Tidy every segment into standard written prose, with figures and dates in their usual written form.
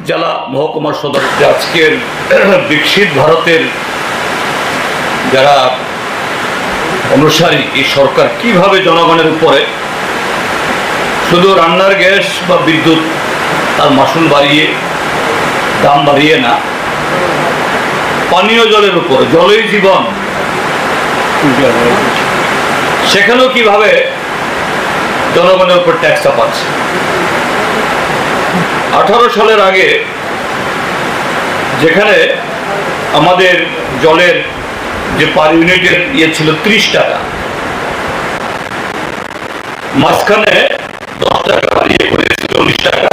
জেলা মহকুমার সদর আজকের বিকশিত ভারতের যারা অনুসারী, এই সরকার কিভাবে জনগণের উপরে শুধু রান্নার গ্যাস বা বিদ্যুৎ তার মাসুল বাড়িয়ে দাম বাড়িয়ে না, পানীয় জলের উপরে, জলেই জীবন, সেখানেও কিভাবে জনগণের উপর ট্যাক্স চাপাচ্ছে। 18 সালের আগে যেখানে আমাদের জলের যে পার ইউনিটের ছিল 30 টাকা, মাঝখানে 10 টাকা বাড়িয়ে করেছে 40 টাকা।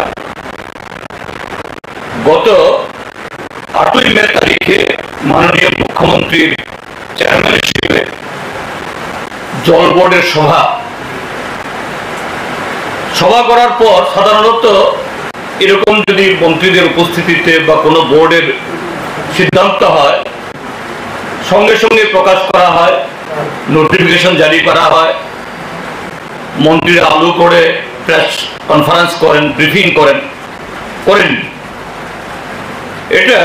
গত 8ই মে তারিখে মাননীয় মুখ্যমন্ত্রীর চেয়ারম্যানশিপে জল বোর্ডের সভা করার পর সাধারণত এরকম যদি মন্ত্রীদের উপস্থিতিতে বা কোনো বোর্ডের সিদ্ধান্ত হয়, সঙ্গে সঙ্গে প্রকাশ করা হয়, নোটিফিকেশন জারি করা হয়, মন্ত্রীরা আলো করে প্রেস কনফারেন্স করেন, ব্রিফিং করেন। এটা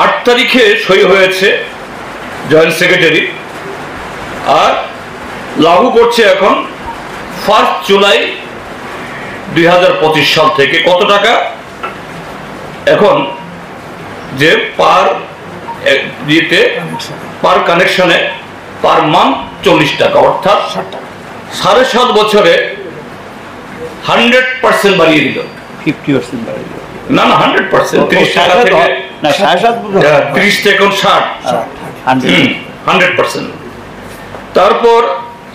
8 তারিখে সই হয়েছে জয়েন্ট সেক্রেটারি, আর লাগু করছে এখন 1 জুলাই 2025 সাল থেকে। কত টাকা এখন যে পার কানেকশনে পার মান্থ 40 টাকা, অর্থাৎ 7.5 বছরে 100% বাড়িয়ে দিল। 50% বাড়িয়ে দিল না 100%, 30 টাকা থেকে 30 থেকে 60, 100%। তারপর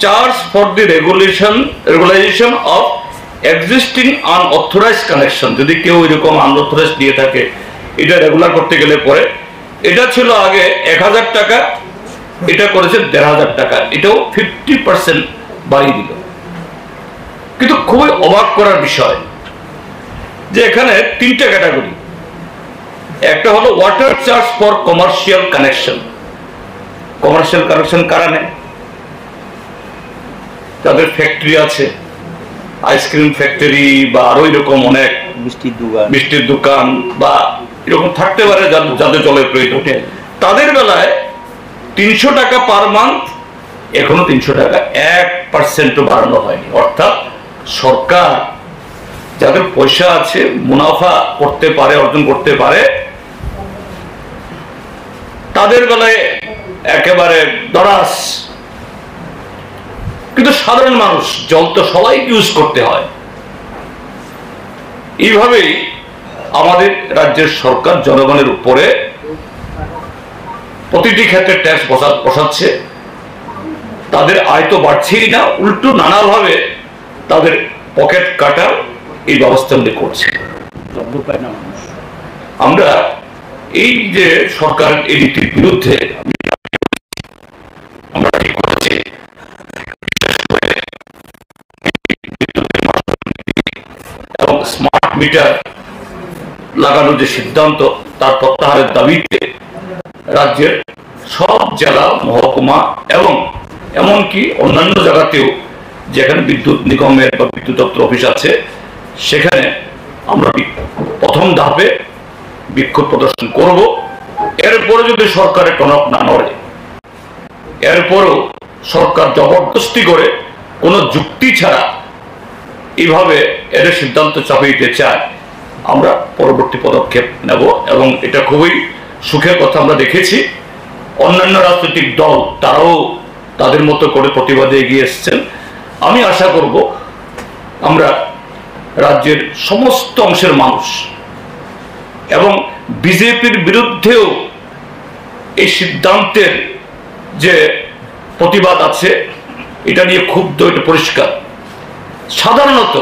charge for the regularisation of existing unauthorised connection, যদি কেউ এরকম আনঅথরাইজড দিয়ে থাকে, এটা রেগুলার করতে গেলে পরে, এটা ছিল আগে 1000 টাকা, এটা করেছে 1500 টাকা, এটাও 50% বাড়িয়ে দিল। কিন্তু খুবই অবাক করার বিষয় যে এখানে 3টা ক্যাটাগরি। একটা হলো water charge for commercial connection. Commercial connection কারা নেয়? তাদের ফ্যাক্টরি আছে, আইসক্রিম ফ্যাক্টরি বা আরো এরকম অনেক মিষ্টির দোকান বা এরকম থাকতে পারে যাদের জলের প্রয়োজন। তাদের বেলায় 300 টাকা পার মান্থ, এখনো 300 টাকা, 1% বাড়ানো হয়নি। অর্থাৎ সরকার যাদের পয়সা আছে, মুনাফা করতে পারে, অর্জন করতে পারে, তাদের বেলায় একেবারে দরাস। কিন্তু সাধারণ মানুষ, জল তো সবাই ইউজ করতে হয়। এইভাবেই আমাদের রাজ্যের সরকার জনগণের উপরে প্রতিটি ক্ষেত্রে ট্যাক্স বসাচ্ছে। তাদের আয় তো বাড়ছেই না, উল্টো নানাভাবে তাদের পকেট কাটার এই ব্যবস্থাগুলি করছে। আমরা এই যে সরকারের এই নীতির বিরুদ্ধে আমরা ঠিক করেছি, এবং স্মার্ট মিটার লাগানোর যে সিদ্ধান্ত, তার প্রত্যাহারের দাবিতে রাজ্যের সব জেলা, মহকুমা এবং এমনকি অন্যান্য জায়গাতেও যেখানে বিদ্যুৎ নিগমের বা বিদ্যুৎ দপ্তর অফিস আছে, সেখানে আমরা প্রথম ধাপে বিক্ষোভ প্রদর্শন করব। এরপরে যদি সরকারের টনক না নড়ে, এরপরও সরকার জবরদস্তি করে কোনো যুক্তি ছাড়া এইভাবে এর সিদ্ধান্ত চাপিয়ে দিতে চায়, আমরা পরবর্তী পদক্ষেপ নেব। এবং এটা খুবই সুখের কথা, আমরা দেখেছি অন্যান্য রাজনৈতিক দল তারাও তাদের মতো করে প্রতিবাদে এগিয়ে এসেছেন। আমি আশা করব আমরা রাজ্যের সমস্ত অংশের মানুষ এবং বিজেপির বিরুদ্ধেও এই সিদ্ধান্তের যে প্রতিবাদ আছে, এটা নিয়ে ক্ষুব্ধ, এটা পরিষ্কার। সাধারণত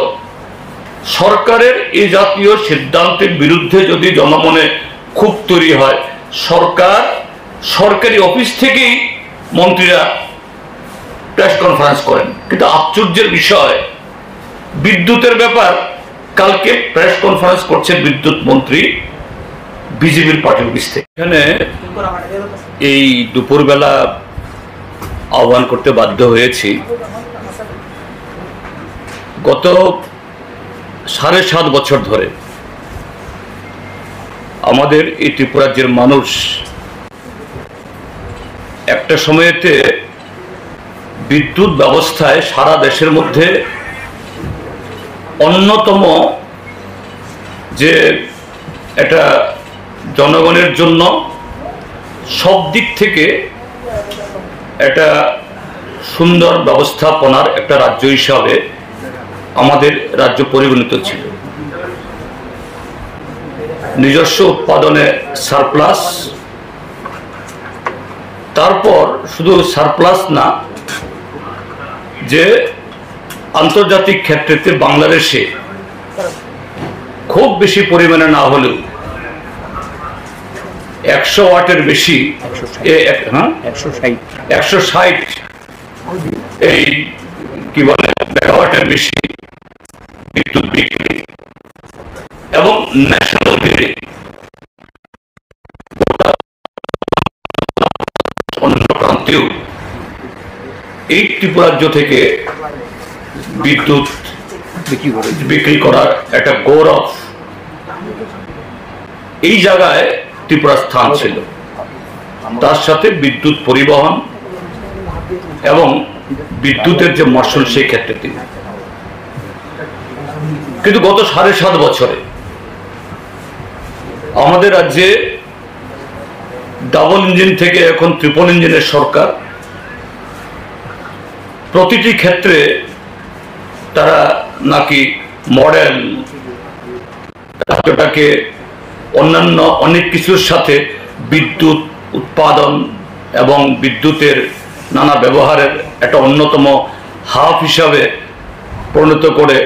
সরকারের এই জাতীয় সিদ্ধান্তের বিরুদ্ধে যদি জনমনে ক্ষোভ তৈরি হয়, সরকারি অফিস থেকেই মন্ত্রীরা প্রেস কনফারেন্স করেন। কিন্তু আশ্চর্যের বিষয়, বিদ্যুতের ব্যাপার কালকে প্রেস কনফারেন্স করছেন বিদ্যুৎ মন্ত্রী বিজেপির পার্টি অফিস থেকে। এখানে এই দুপুরবেলা আহ্বান করতে বাধ্য হয়েছি। গত 7.5 বছর ধরে আমাদের এই ত্রিপুরা রাজ্যের মানুষ একটা সময়েতে বিদ্যুৎ ব্যবস্থায় সারা দেশের মধ্যে অন্যতম যে এটা জনগণের জন্য সব দিক থেকে একটা সুন্দর ব্যবস্থাপনার একটা রাজ্য হিসাবে আমাদের রাজ্য পরিগণিত ছিল। নিজস্ব উৎপাদনে সারপ্লাস, তারপর শুধু সারপ্লাস না, যে আন্তর্জাতিক ক্ষেত্রে বাংলাদেশে খুব বেশি পরিমাণে না হলেও 100 ওয়াটের বেশি, 160 এই কি বলে মেগাওয়াটের বেশি বিদ্যুৎ বিক্রি এবং ন্যাশনাল গ্রিডে অন্য প্রান্তেও এই ত্রিপুরা রাজ্য থেকে বিদ্যুৎ বিক্রি করার একটা গৌরব এই জায়গায় ত্রিপুরার স্থান ছিল। তার সাথে বিদ্যুৎ পরিবহন এবং বিদ্যুতের যে মশল সেই ক্ষেত্রে তিনি, কিন্তু গত 7.5 বছরে আমাদের রাজ্যে ডাবল ইঞ্জিন থেকে এখন ট্রিপল ইঞ্জিনের সরকার। প্রতিটি ক্ষেত্রে তারা নাকি মডেল রাজ্যটাকে অন্যান্য অনেক কিছুর সাথে বিদ্যুৎ উৎপাদন এবং বিদ্যুতের নানা ব্যবহারের একটা অন্যতম হাব হিসাবে পরিণত করে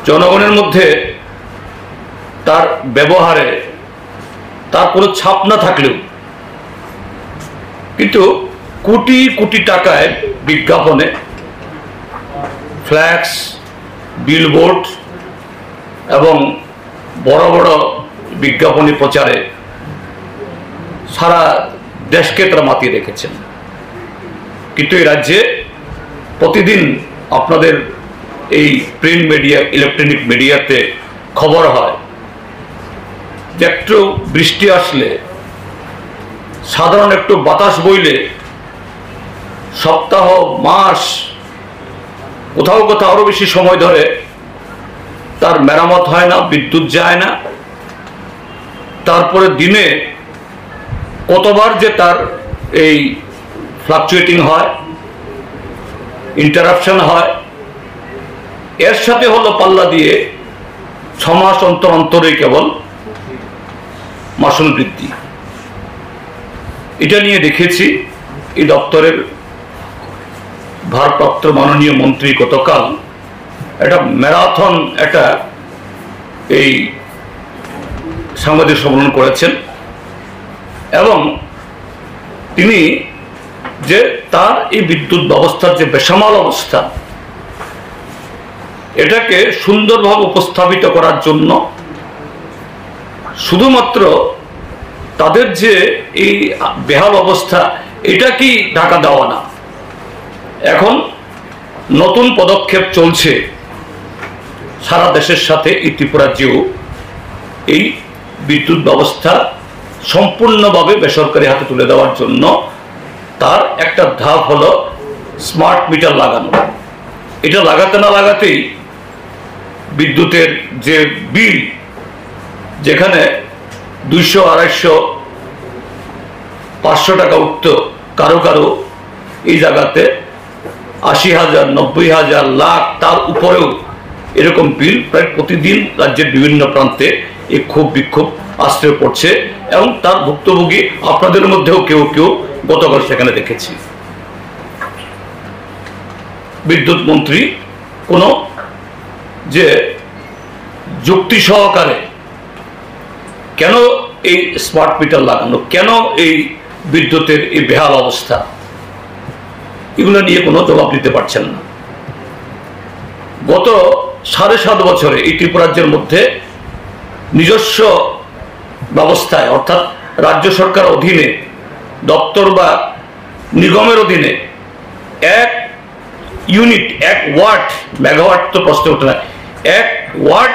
জনগণের মধ্যে তার ব্যবহারে তার কোনো ছাপ না থাকলেও কিন্তু কোটি কোটি টাকায় বিজ্ঞাপনে, ফ্ল্যাক্স, বিলবোর্ড এবং বড় বড় বিজ্ঞাপনী প্রচারে সারা দেশকে তারা মাতিয়ে রেখেছেন। কিন্তু এই রাজ্যে প্রতিদিন আপনাদের এই প্রিন্ট মিডিয়া, ইলেকট্রনিক মিডিয়াতে খবর হয় যে একটু বৃষ্টি আসলে, সাধারণ একটু বাতাস বইলে সপ্তাহ, মাস, কোথাও কোথাও আরো বেশি সময় ধরে তার মেরামত হয় না, বিদ্যুৎ যায় না। তারপরে দিনে কতবার যে তার এই ফ্লাকচুয়েটিং হয়, ইন্টারাপশন হয়, এর সাথে হলো পাল্লা দিয়ে 6 মাস অন্তর অন্তরেই কেবল মাসুল বৃদ্ধি। এটা নিয়ে দেখেছি এই দপ্তরের ভারপ্রাপ্ত মাননীয় মন্ত্রী গতকাল একটা ম্যারাথন একটা এই সাংবাদিক সম্মেলন করেছেন এবং তিনি যে তার এই বিদ্যুৎ ব্যবস্থার যে বেসামাল অবস্থা, এটাকে সুন্দরভাবে উপস্থাপিত করার জন্য শুধুমাত্র তাদের যে এই বেহাল অবস্থা এটা কি ঢাকা দেওয়া না, এখন নতুন পদক্ষেপ চলছে সারা দেশের সাথে এই ত্রিপুরা রাজ্যেও এই বিদ্যুৎ ব্যবস্থা সম্পূর্ণভাবে বেসরকারি হাতে তুলে দেওয়ার জন্য তার একটা ধাপ হলো স্মার্ট মিটার লাগানো। এটা লাগাতে না লাগাতেই বিদ্যুতের যে বিল, যেখানে 200, 250, 500 টাকা উঠত, কারো কারো এই জায়গাতে 80,000, 90,000, লাখ, তার উপরেও এরকম বিল প্রায় প্রতিদিন রাজ্যের বিভিন্ন প্রান্তে এই ক্ষোভ বিক্ষোভ আশ্রয় পড়ছে এবং তার ভুক্তভোগী আপনাদের মধ্যেও কেউ কেউ গতকাল সেখানে দেখেছি। বিদ্যুৎ মন্ত্রী কোনো যে যুক্তি সহকারে কেন এই স্মার্ট মিটার লাগানো, কেন এই বিদ্যুতের এই বেহাল অবস্থা, এগুলো নিয়ে কোনো জবাব দিতে পারছেন না। গত 7.5 বছরে এই ত্রিপুরা রাজ্যের মধ্যে নিজস্ব ব্যবস্থায় অর্থাৎ রাজ্য সরকার অধীনে দপ্তর বা নিগমের অধীনে 1 ইউনিট, 1 ওয়াট, মেগাওয়াট তো প্রশ্ন ওঠে না, 1 ওয়াট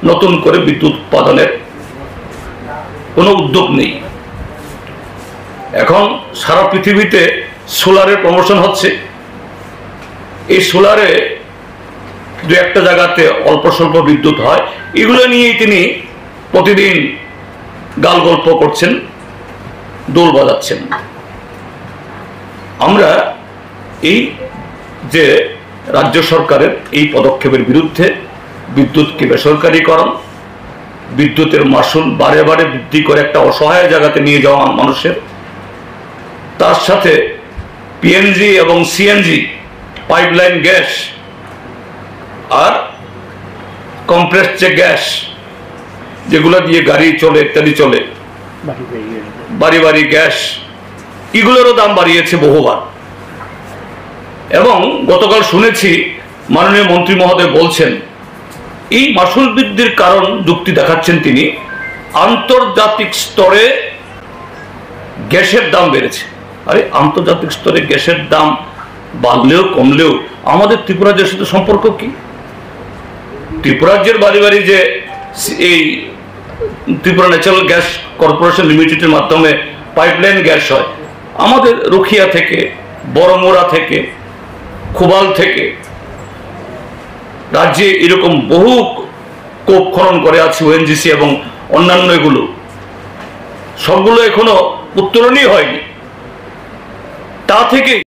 নতুন করে বিদ্যুৎ উৎপাদনের কোনো উদ্যোগ নেই। এখন সারা পৃথিবীতে সোলারের প্রমোশন হচ্ছে। এই সোলারে দু একটা জায়গাতে অল্প স্বল্প বিদ্যুৎ হয়, এগুলো নিয়েই তিনি প্রতিদিন গাল গল্প করছেন, দোল বাজাচ্ছেন। আমরা এই যে রাজ্য সরকারের এই পদক্ষেপের বিরুদ্ধে, বিদ্যুৎকে বেসরকারীকরণ, বিদ্যুতের মাসুল বারে বারে বৃদ্ধি করে একটা অসহায় জায়গাতে নিয়ে যাওয়া মানুষের, তার সাথে পিএনজি এবং সিএনজি পাইপলাইন গ্যাস আর কম্প্রেসড যে গ্যাস যেগুলো দিয়ে গাড়ি চলে ইত্যাদি চলে, বাড়ি বাড়ি গ্যাস, এগুলোরও দাম বাড়িয়েছে বহুবার। এবং গতকাল শুনেছি মাননীয় মন্ত্রী মহোদয় বলছেন এই মাসুল বৃদ্ধির কারণ যুক্তি দেখাচ্ছেন তিনি, আন্তর্জাতিক স্তরে গ্যাসের দাম বেড়েছে। আরে আন্তর্জাতিক স্তরে গ্যাসের দাম বাড়লেও কমলেও আমাদের ত্রিপুরা রাজ্যের সাথে সম্পর্ক কি? ত্রিপুরা রাজ্যের বাড়ি বাড়ি যে এই ত্রিপুরা ন্যাচারাল গ্যাস কর্পোরেশন লিমিটেডের মাধ্যমে পাইপলাইন গ্যাস হয়, আমাদের রুখিয়া থেকে, বড়মোড়া থেকে, খুবাল থেকে রাজ্যে এরকম বহু কোপ খনন করে আছে ওএনজিসি এবং অন্যান্য, এগুলো সবগুলো এখনো উত্তরণই হয়নি। তা থেকে